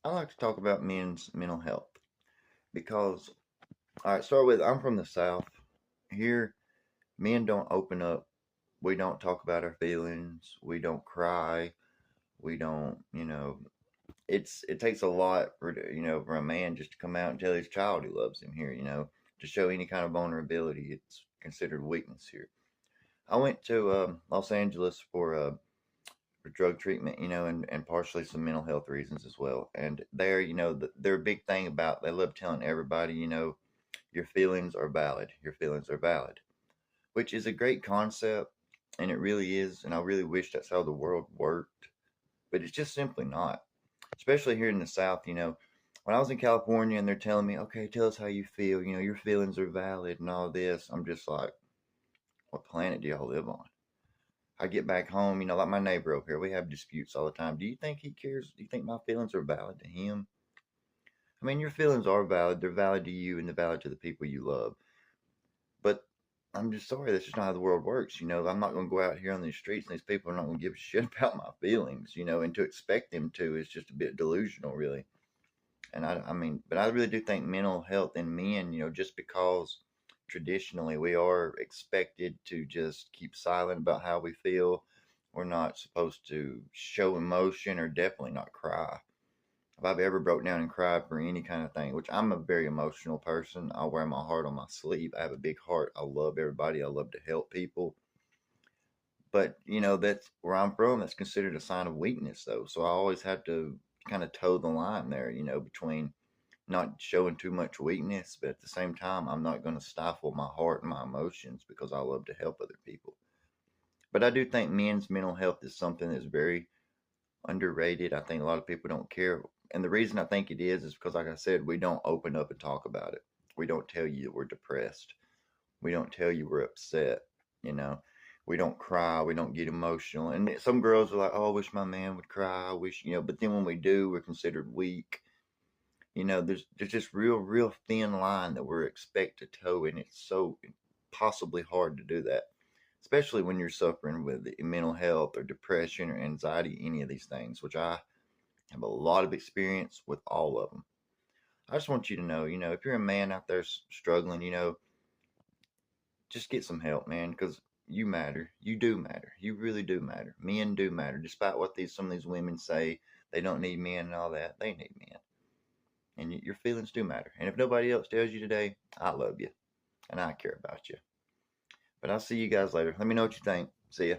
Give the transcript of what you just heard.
I like to talk about men's mental health because, all right, start with I'm from the South. Here, men don't open up. We don't talk about our feelings. We don't cry. We don't, it takes a lot for a man just to come out and tell his child he loves him here, to show any kind of vulnerability. It's considered weakness here. I went to Los Angeles for drug treatment, and partially some mental health reasons as well. And there, their big thing about they love telling everybody, your feelings are valid. Your feelings are valid, which is a great concept, and it really is. And I really wish that's how the world worked, but it's just simply not. Especially here in the South, when I was in California and they're telling me, okay, tell us how you feel, your feelings are valid and all this, I'm just like, what planet do y'all live on? I get back home, like my neighbor over here, we have disputes all the time. Do you think he cares? Do you think my feelings are valid to him? I mean, your feelings are valid. They're valid to you and they're valid to the people you love. But I'm just sorry, that's just not how the world works. I'm not going to go out here on these streets and these people are not going to give a shit about my feelings, and to expect them to is just a bit delusional, really. And but I really do think mental health in men, just because traditionally we are expected to just keep silent about how we feel. We're not supposed to show emotion or definitely not cry. If I've ever broke down and cried for any kind of thing, which I'm a very emotional person, I wear my heart on my sleeve. I have a big heart. I love everybody. I love to help people. But, that's where I'm from. That's considered a sign of weakness, though. So I always have to kind of toe the line there, between not showing too much weakness, but at the same time, I'm not going to stifle my heart and my emotions because I love to help other people. But I do think men's mental health is something that's very underrated. I think a lot of people don't care. And the reason I think it is because, like I said, we don't open up and talk about it. We don't tell you that we're depressed. We don't tell you we're upset. You know, we don't cry. We don't get emotional. And some girls are like, oh, I wish my man would cry. I wish, but then when we do, we're considered weak. There's just real thin line that we're expected to toe, and it's so possibly hard to do that, especially when you're suffering with mental health or depression or anxiety, any of these things, which I have a lot of experience with all of them. I just want you to know, if you're a man out there struggling, just get some help, man, because you matter. You do matter. You really do matter. Men do matter, despite what some of these women say. They don't need men and all that. They need men. And your feelings do matter. And if nobody else tells you today, I love you and I care about you. But I'll see you guys later. Let me know what you think. See ya.